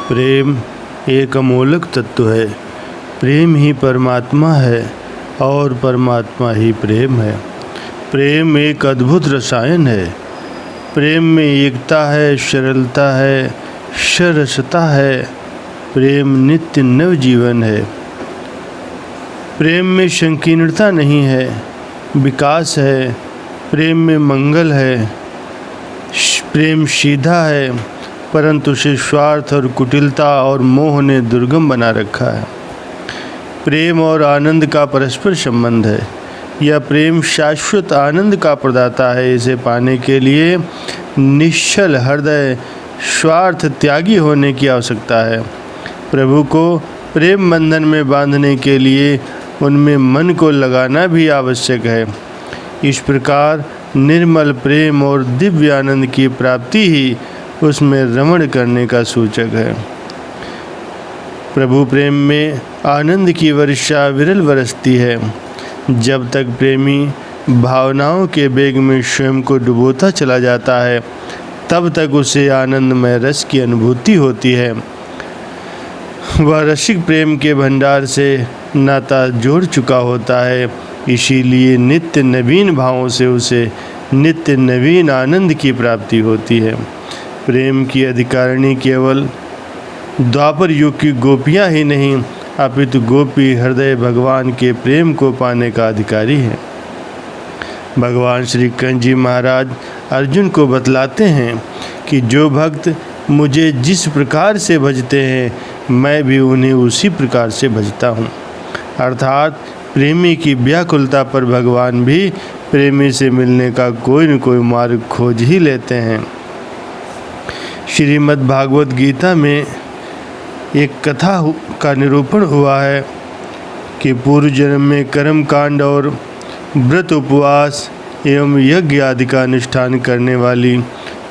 प्रेम एक अमोलक तत्व है। प्रेम ही परमात्मा है और परमात्मा ही प्रेम है। प्रेम एक अद्भुत रसायन है। प्रेम में एकता है, सरलता है, सरसता है। प्रेम नित्य नव जीवन है। प्रेम में संकीर्णता नहीं है, विकास है। प्रेम में मंगल है। प्रेम सीधा है, परंतु उसे स्वार्थ और कुटिलता और मोह ने दुर्गम बना रखा है। प्रेम और आनंद का परस्पर संबंध है। यह प्रेम शाश्वत आनंद का प्रदाता है। इसे पाने के लिए निश्चल हृदय, स्वार्थ त्यागी होने की आवश्यकता है। प्रभु को प्रेम बंधन में बांधने के लिए उनमें मन को लगाना भी आवश्यक है। इस प्रकार निर्मल प्रेम और दिव्य आनंद की प्राप्ति ही उसमें रमण करने का सूचक है। प्रभु प्रेम में आनंद की वर्षा विरल बरसती है। जब तक प्रेमी भावनाओं के वेग में स्वयं को डुबोता चला जाता है, तब तक उसे आनंदमय रस की अनुभूति होती है। वह रसिक प्रेम के भंडार से नाता जोड़ चुका होता है। इसीलिए नित्य नवीन भावों से उसे नित्य नवीन आनंद की प्राप्ति होती है। प्रेम की अधिकारिणी केवल द्वापर युग की गोपियाँ ही नहीं, अपितु गोपी हृदय भगवान के प्रेम को पाने का अधिकारी है। भगवान श्री कृष्ण जी महाराज अर्जुन को बतलाते हैं कि जो भक्त मुझे जिस प्रकार से भजते हैं, मैं भी उन्हें उसी प्रकार से भजता हूँ। अर्थात प्रेमी की व्याकुलता पर भगवान भी प्रेमी से मिलने का कोई न कोई मार्ग खोज ही लेते हैं। श्रीमद् भागवत गीता में एक कथा का निरूपण हुआ है कि पूर्व जन्म में कर्म कांड और व्रत उपवास एवं यज्ञ आदि का अनुष्ठान करने वाली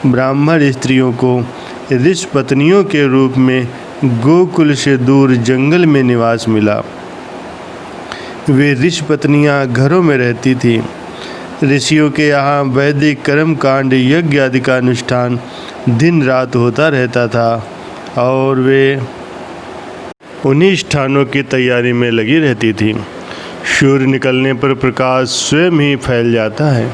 ब्राह्मण स्त्रियों को ऋषि पत्नियों के रूप में गोकुल से दूर जंगल में निवास मिला। वे ऋषि पत्नियां घरों में रहती थीं। ऋषियों के यहाँ वैदिक कर्म कांड यज्ञ आदि का अनुष्ठान दिन रात होता रहता था और वे उन्हीं स्थानों की तैयारी में लगी रहती थी। सूर्य निकलने पर प्रकाश स्वयं ही फैल जाता है।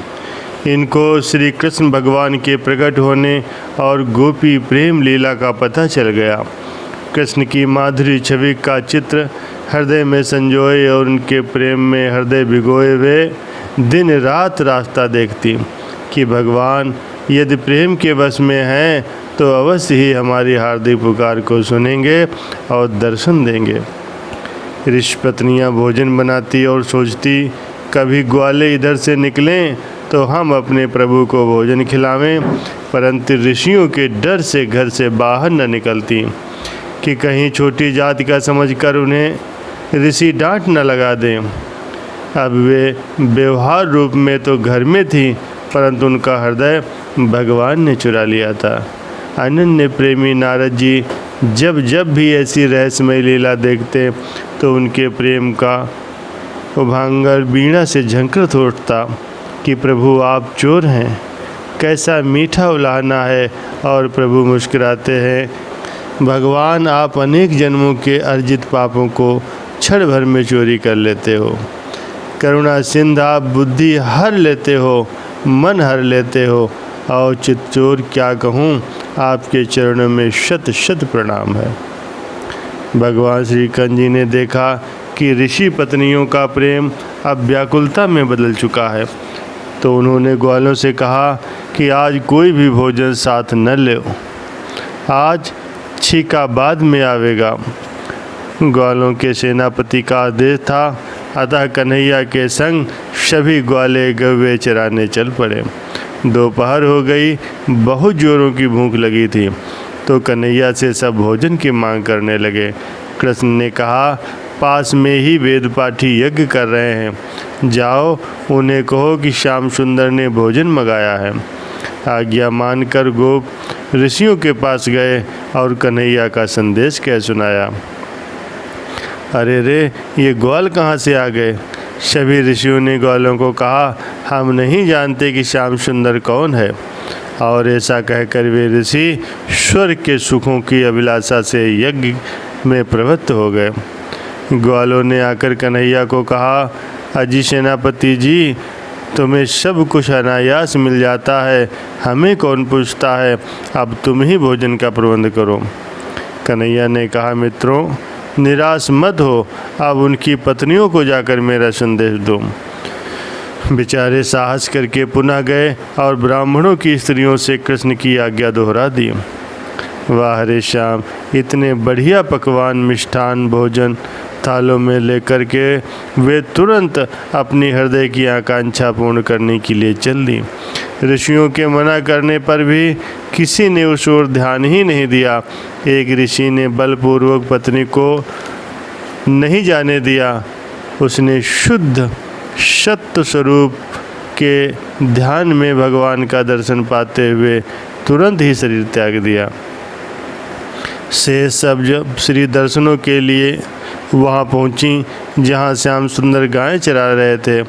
इनको श्री कृष्ण भगवान के प्रकट होने और गोपी प्रेम लीला का पता चल गया। कृष्ण की माधुरी छवि का चित्र हृदय में संजोए और उनके प्रेम में हृदय भिगोए वे दिन रात रास्ता देखती कि भगवान यदि प्रेम के वश में हैं तो अवश्य ही हमारी हार्दिक पुकार को सुनेंगे और दर्शन देंगे। ऋषि पत्नियाँ भोजन बनाती और सोचती कभी ग्वाले इधर से निकलें तो हम अपने प्रभु को भोजन खिलावें, परंतु ऋषियों के डर से घर से बाहर न निकलती कि कहीं छोटी जाति का समझकर उन्हें ऋषि डांट न लगा दें। अब वे व्यवहार रूप में तो घर में थी, परंतु उनका हृदय भगवान ने चुरा लिया था। अनन्य प्रेमी नारद जी जब जब भी ऐसी रहस्यमय लीला देखते तो उनके प्रेम का उभांगर वीणा से झंकृत उठता कि प्रभु आप चोर हैं। कैसा मीठा उलाहना है। और प्रभु मुस्कुराते हैं, भगवान आप अनेक जन्मों के अर्जित पापों को क्षण भर में चोरी कर लेते हो। करुणा सिंध आप बुद्धि हर लेते हो, मन हर लेते हो। और चित्तचोर क्या कहूँ, आपके चरणों में शत शत प्रणाम है। भगवान श्री कृष्ण जी ने देखा कि ऋषि पत्नियों का प्रेम अब व्याकुलता में बदल चुका है, तो उन्होंने ग्वालों से कहा कि आज कोई भी भोजन साथ न ले, आज छीका बाद में आवेगा। ग्वालों के सेनापति का आदेश था, अतः कन्हैया के संग सभी ग्वाले गव्वे चराने चल पड़े। दोपहर हो गई, बहुत जोरों की भूख लगी थी, तो कन्हैया से सब भोजन की मांग करने लगे। कृष्ण ने कहा, पास में ही वेद पाठी यज्ञ कर रहे हैं, जाओ उन्हें कहो कि श्याम सुंदर ने भोजन मंगाया है। आज्ञा मानकर गोप ऋषियों के पास गए और कन्हैया का संदेश कह सुनाया। अरे रे, ये ग्वाल कहाँ से आ गए? सभी ऋषियों ने ग्वालों को कहा, हम नहीं जानते कि श्याम सुंदर कौन है। और ऐसा कहकर वे ऋषि स्वर्ग के सुखों की अभिलाषा से यज्ञ में प्रवृत्त हो गए। ग्वालों ने आकर कन्हैया को कहा, अजी सेनापति जी, तुम्हें सब कुछ अनायास मिल जाता है, हमें कौन पूछता है, अब तुम ही भोजन का प्रबंध करो। कन्हैया ने कहा, मित्रों निराश मत हो, अब उनकी पत्नियों को जाकर मेरा संदेश दो। बेचारे साहस करके पुनः गए और ब्राह्मणों की स्त्रियों से कृष्ण की आज्ञा दोहरा दी। वाह रे श्याम, इतने बढ़िया पकवान मिष्ठान भोजन थालों में लेकर के वे तुरंत अपनी हृदय की आकांक्षा पूर्ण करने के लिए चल दी। ऋषियों के मना करने पर भी किसी ने उस ओर ध्यान ही नहीं दिया। एक ऋषि ने बलपूर्वक पत्नी को नहीं जाने दिया। उसने शुद्ध सत्य स्वरूप के ध्यान में भगवान का दर्शन पाते हुए तुरंत ही शरीर त्याग दिया। से सब जब श्री दर्शनों के लिए वहाँ पहुँची जहाँ श्याम सुंदर गायें चरा रहे थे,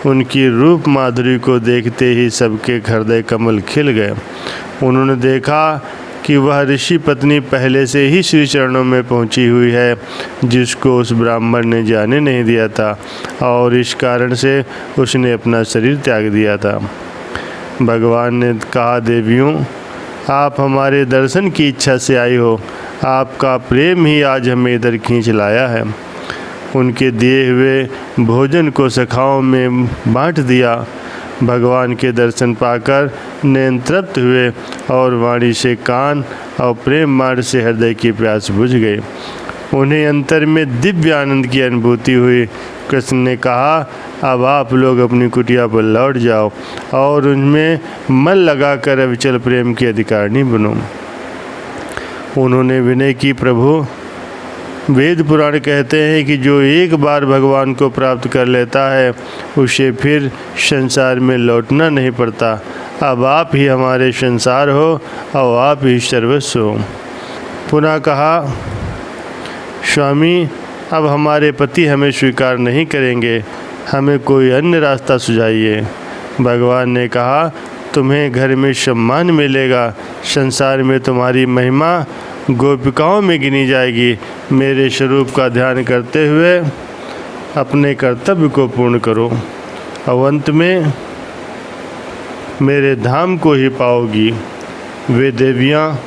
उनकी रूप माधुरी को देखते ही सबके हृदय कमल खिल गए। उन्होंने देखा कि वह ऋषि पत्नी पहले से ही श्री चरणों में पहुंची हुई है, जिसको उस ब्राह्मण ने जाने नहीं दिया था और इस कारण से उसने अपना शरीर त्याग दिया था। भगवान ने कहा, देवियों आप हमारे दर्शन की इच्छा से आई हो, आपका प्रेम ही आज हमें इधर खींच लाया है। उनके दिए हुए भोजन को सखाओं में बांट दिया। भगवान के दर्शन पाकर नयन तृप्त हुए और वाणी से कान और प्रेम मार्ग से हृदय की प्यास बुझ गई। उन्हें अंतर में दिव्य आनंद की अनुभूति हुई। कृष्ण ने कहा, अब आप लोग अपनी कुटिया पर लौट जाओ और उनमें मन लगाकर अविचल प्रेम की अधिकारिणी बनो। उन्होंने विनय की, प्रभु वेद पुराण कहते हैं कि जो एक बार भगवान को प्राप्त कर लेता है उसे फिर संसार में लौटना नहीं पड़ता। अब आप ही हमारे संसार हो और आप ही सर्वस्व हो। पुनः कहा, स्वामी अब हमारे पति हमें स्वीकार नहीं करेंगे, हमें कोई अन्य रास्ता सुझाइए। भगवान ने कहा, तुम्हें घर में सम्मान मिलेगा, संसार में तुम्हारी महिमा गोपिकाओं में गिनी जाएगी। मेरे स्वरूप का ध्यान करते हुए अपने कर्तव्य को पूर्ण करो, अवंत में मेरे धाम को ही पाओगी। वे देवियाँ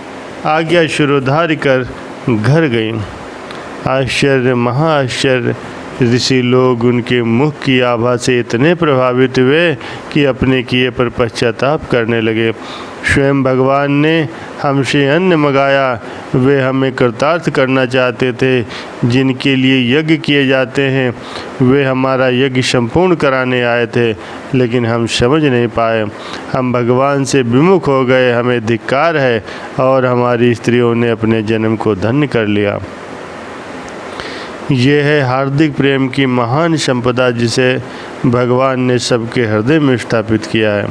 आज्ञा शिरोधार्य कर घर गईं। आश्चर्य महाआश्चर्य, ऋषि लोग उनके मुख की आभा से इतने प्रभावित हुए कि अपने किए पर पश्चाताप करने लगे। स्वयं भगवान ने हमसे अन्न मंगाया, वे हमें कृतार्थ करना चाहते थे। जिनके लिए यज्ञ किए जाते हैं वे हमारा यज्ञ संपूर्ण कराने आए थे, लेकिन हम समझ नहीं पाए। हम भगवान से विमुख हो गए, हमें धिक्कार है और हमारी स्त्रियों ने अपने जन्म को धन्य कर लिया। ये है हार्दिक प्रेम की महान संपदा जिसे भगवान ने सबके हृदय में स्थापित किया है।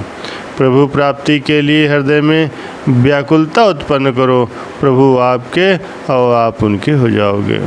प्रभु प्राप्ति के लिए हृदय में व्याकुलता उत्पन्न करो, प्रभु आपके और आप उनके हो जाओगे।